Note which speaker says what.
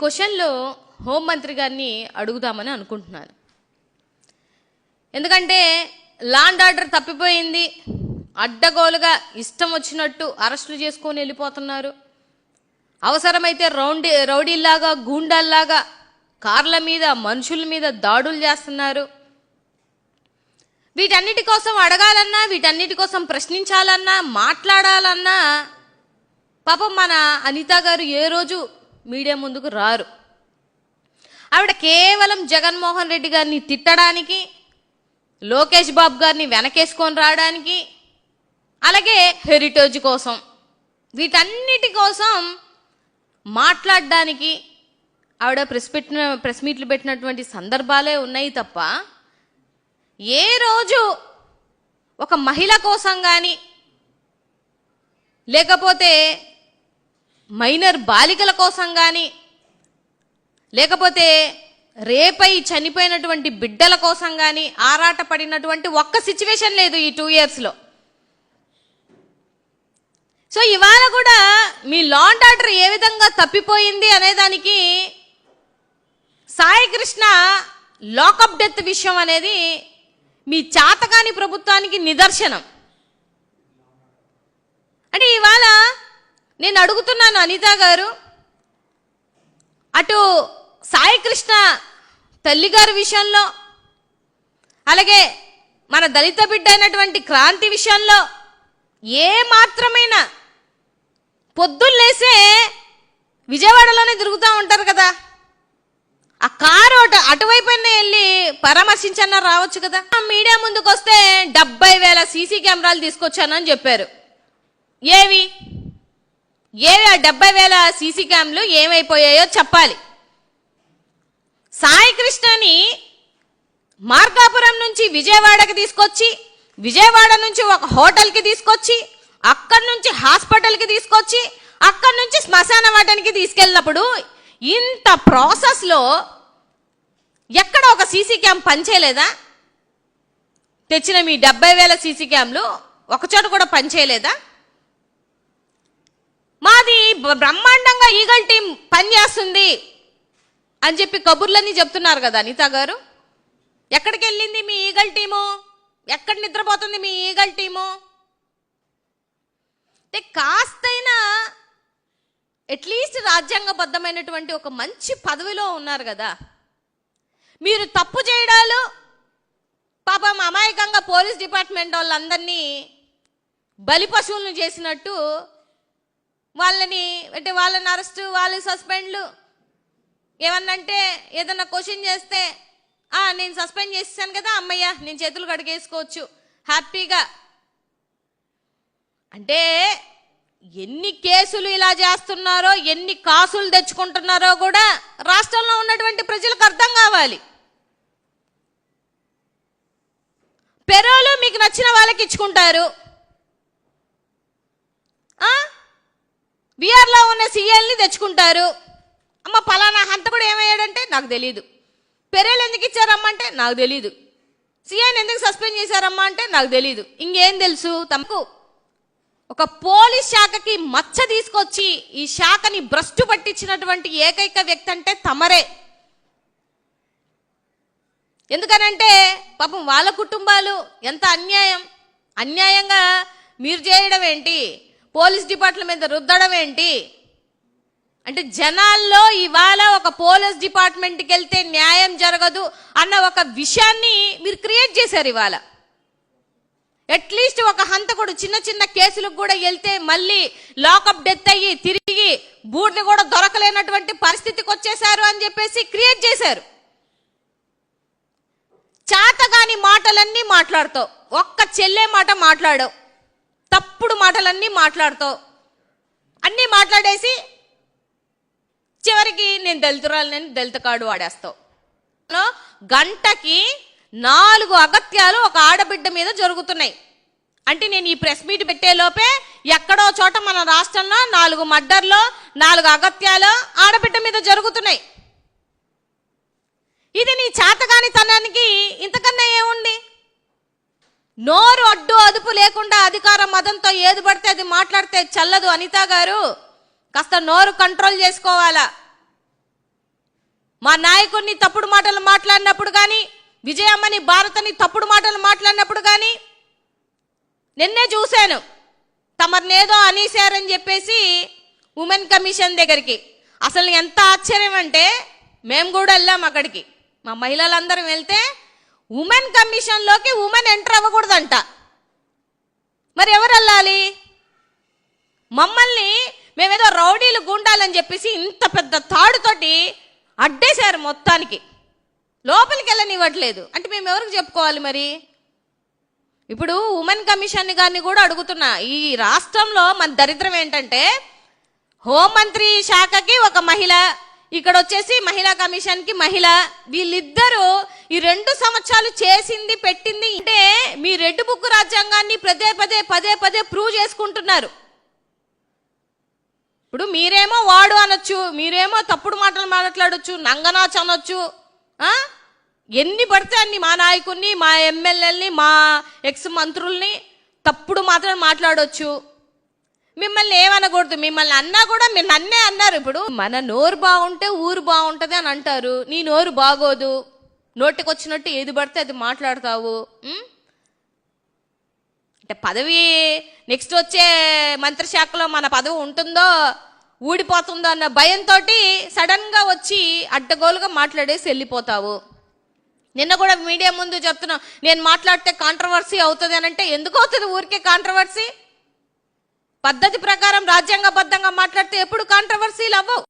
Speaker 1: క్వశ్చన్లో హోంమంత్రి గారిని అడుగుదామని అనుకుంటున్నాను. ఎందుకంటే లాండ్ ఆర్డర్ తప్పిపోయింది, అడ్డగోలుగా ఇష్టం వచ్చినట్టు అరెస్టులు చేసుకొని వెళ్ళిపోతున్నారు. అవసరమైతే రౌడీల్లాగా గూండాల్లాగా కార్ల మీద మనుషుల మీద దాడులు చేస్తున్నారు. వీటన్నిటి కోసం అడగాలన్నా, వీటన్నిటి కోసం ప్రశ్నించాలన్నా, మాట్లాడాలన్నా పాపం మన అనిత గారు ఏ రోజు మీడియా ముందుకు రారు. ఆవిడ కేవలం జగన్మోహన్ రెడ్డి గారిని తిట్టడానికి, లోకేష్ బాబు గారిని వెనకేసుకొని రావడానికి, అలాగే హెరిటేజ్ కోసం, వీటన్నిటి కోసం మాట్లాడడానికి ఆవిడ ప్రెస్ మీట్లు పెట్టినటువంటి సందర్భాలే ఉన్నాయి తప్ప ఏ రోజు ఒక మహిళ కోసం కానీ, లేకపోతే మైనర్ బాలికల కోసం కానీ, లేకపోతే రేపై చనిపోయినటువంటి బిడ్డల కోసం కానీ ఆరాట పడినటువంటి ఒక్క సిచ్యువేషన్ లేదు ఈ 2 yearsలో. సో ఇవాళ కూడా మీ లాండ్ ఆర్డర్ ఏ విధంగా తప్పిపోయింది అనేదానికి సాయి కృష్ణ లాకప్ డెత్ విషయం అనేది మీ చాతకాని ప్రభుత్వానికి నిదర్శనం. అంటే ఇవాళ నేను అడుగుతున్నాను అనిత గారు, అటు సాయి కృష్ణ తల్లిగారి విషయంలో, అలాగే మన దళిత బిడ్డ అయినటువంటి క్రాంతి విషయంలో ఏ మాత్రమైనా పొద్దున్నేసే విజయవాడలోనే తిరుగుతూ ఉంటారు కదా, ఆ కారు అటువైపున వెళ్ళి పరామర్శించన్నా రావచ్చు కదా. మీడియా ముందుకు వస్తే 70,000 సీసీ కెమెరాలు తీసుకొచ్చానని చెప్పారు. ఏవి ఆ 70,000 సీసీ క్యామ్లు ఏమైపోయాయో చెప్పాలి. సాయి కృష్ణని మార్కాపురం నుంచి విజయవాడకి తీసుకొచ్చి, విజయవాడ నుంచి ఒక హోటల్కి తీసుకొచ్చి, అక్కడి నుంచి హాస్పిటల్కి తీసుకొచ్చి, అక్కడి నుంచి శ్మశాన వాటానికి తీసుకెళ్ళినప్పుడు ఇంత ప్రాసెస్లో ఎక్కడ ఒక సీసీ క్యామ్ పనిచేయలేదా? తెచ్చిన మీ 70,000 సీసీ క్యామ్లు ఒకచోట కూడా పనిచేయలేదా? మాది బ్రహ్మాండంగా ఈగల్ టీం పనిచేస్తుంది అని చెప్పి కబుర్లన్నీ చెప్తున్నారు కదా అనిత గారు. ఎక్కడికి వెళ్ళింది మీ ఈగల్ టీము? ఎక్కడ నిద్రపోతుంది మీ ఈగల్ టీము? అంటే కాస్తైనా అట్లీస్ట్ రాజ్యాంగబద్ధమైనటువంటి ఒక మంచి పదవిలో ఉన్నారు కదా. మీరు తప్పు చేయడాలు, పాపం అమాయకంగా పోలీస్ డిపార్ట్మెంట్ వాళ్ళందరినీ బలి పశువులను చేసినట్టు వాళ్ళని అరెస్టు, వాళ్ళని సస్పెండ్లు, ఏమన్నంటే ఏదన్నా క్వశ్చన్ చేస్తే నేను సస్పెండ్ చేసేసాను కదా అమ్మయ్య, నేను చేతులు కడిగేసుకోవచ్చు హ్యాపీగా. అంటే ఎన్ని కేసులు ఇలా చేస్తున్నారో, ఎన్ని కాసులు తెచ్చుకుంటున్నారో కూడా రాష్ట్రంలో ఉన్నటువంటి ప్రజలకు అర్థం కావాలి. పెరోలు మీకు నచ్చిన వాళ్ళకి ఇచ్చుకుంటారు, బీఆర్లో ఉన్న సీఎల్ని తెచ్చుకుంటారు. అమ్మ పలానా హంతకుడు ఏమయ్యాడంటే నాకు తెలీదు, పెరోలు ఎందుకు ఇచ్చారమ్మా అంటే నాకు తెలీదు, సీఐని ఎందుకు సస్పెండ్ చేశారమ్మా అంటే నాకు తెలీదు. ఇంకేం తెలుసు తమకు? ఒక పోలీస్ శాఖకి మచ్చ తీసుకొచ్చి ఈ శాఖని భ్రష్టు పట్టించినటువంటి ఏకైక వ్యక్తి అంటే తమరే. ఎందుకనంటే పాపం వాళ్ళ కుటుంబాలు ఎంత అన్యాయంగా మీరు చేయడం ఏంటి, పోలీస్ డిపార్ట్మెంట్ మీద రుద్దడం ఏంటి? అంటే జనాల్లో ఇవాళ ఒక పోలీస్ డిపార్ట్మెంట్కి వెళ్తే న్యాయం జరగదు అన్న ఒక విషయాన్ని మీరు క్రియేట్ చేశారు. ఇవాళ అట్లీస్ట్ ఒక హంతకుడు చిన్న కేసులకు కూడా వెళ్తే మళ్ళీ లాకప్ డెత్ అయ్యి తిరిగి బూడిని కూడా దొరకలేనటువంటి పరిస్థితికి వచ్చేశారు అని చెప్పేసి క్రియేట్ చేశారు. చాతగాని మాటలన్నీ మాట్లాడతావు, ఒక్క చెల్లే మాట మాట్లాడవు, తప్పుడు మాటలన్నీ మాట్లాడతావు, అన్నీ మాట్లాడేసి చివరికి నేను దళితురాలని దళిత కార్డు వాడేస్తావు. గంటకి 4 అగత్యాలు ఒక ఆడబిడ్డ మీద జరుగుతున్నాయి. అంటే నేను ఈ ప్రెస్ మీట్ పెట్టే లోపే ఎక్కడో చోట మన రాష్ట్రంలో 4 మర్డర్లు, 4 అగత్యాలు ఆడబిడ్డ మీద జరుగుతున్నాయి. ఇది నీ చేతగాని తనానికి ఇంతకన్నా ఏముంది? నోరు అడ్డు అదుపు లేకుండా అధికార మదంతో ఏది పడితే అది మాట్లాడితే చల్లదు అనిత గారు. కాస్త నోరు కంట్రోల్ చేసుకోవాలా. మా నాయకుడిని తప్పుడు మాటలు మాట్లాడినప్పుడు కానీ, విజయమ్మని భారతని తప్పుడు మాటలు మాట్లాడినప్పుడు కానీ నిన్నే చూశాను. తమరినేదో అనేశారని చెప్పేసి ఉమెన్ కమిషన్ దగ్గరికి. అసలు ఎంత ఆశ్చర్యం అంటే, మేము కూడా వెళ్ళాం అక్కడికి, మా మహిళలందరం వెళ్తే ఉమెన్ కమిషన్లోకి ఉమెన్ ఎంటర్ అవ్వకూడదంట. మరి ఎవరు వెళ్ళాలి? మమ్మల్ని మేమేదో రౌడీలు గుండాలని చెప్పేసి ఇంత పెద్ద తాడుతోటి అడ్డేశారు, మొత్తానికి లోపలికి వెళ్ళనివ్వట్లేదు. అంటే మేము ఎవరికి చెప్పుకోవాలి మరి? ఇప్పుడు ఉమెన్ కమిషన్ గారిని కూడా అడుగుతున్నా, ఈ రాష్ట్రంలో మన దరిద్రం ఏంటంటే హోంమంత్రి శాఖకి ఒక మహిళ, ఇక్కడ వచ్చేసి మహిళా కమిషన్కి మహిళ, వీళ్ళిద్దరూ ఈ 2 సంవత్సరాలు చేసింది పెట్టింది అంటే మీ రెడ్ బుక్ రాజ్యాంగాన్ని పదే పదే ప్రూవ్ చేసుకుంటున్నారు. ఇప్పుడు మీరేమో వాడు అనొచ్చు, మీరేమో తప్పుడు మాటలు మాట్లాడొచ్చు, నంగనాచ్ అనొచ్చు, ఎన్ని పడితే అన్ని మా నాయకుడిని, మా ఎమ్మెల్యేలని, మా ఎక్స్ మంత్రుల్ని తప్పుడు మాత్రం మాట్లాడొచ్చు. మిమ్మల్ని ఏమనకూడదు, మిమ్మల్ని అన్నా కూడా మీరు నన్నే అన్నారు. ఇప్పుడు మన నోరు బాగుంటే ఊరు బాగుంటుంది అని అంటారు. నీ నోరు బాగోదు, నోటికి వచ్చినట్టు ఏది పడితే అది మాట్లాడతావు. అంటే పదవి నెక్స్ట్ వచ్చే మంత్రిశాఖలో మన పదవి ఉంటుందో ఊడిపోతుందో అన్న భయంతో సడన్గా వచ్చి అడ్డగోలుగా మాట్లాడేసి వెళ్ళిపోతావు. నిన్న కూడా మీడియా ముందు చెప్తున్నా, నేను మాట్లాడితే కాంట్రవర్సీ అవుతుంది అని అంటే ఎందుకు అవుతుంది ఊరికే కాంట్రవర్సీ? పద్ధతి ప్రకారం రాజ్యాంగబద్ధంగా మాట్లాడితే ఎప్పుడు కాంట్రవర్సీలు అవ్వవు.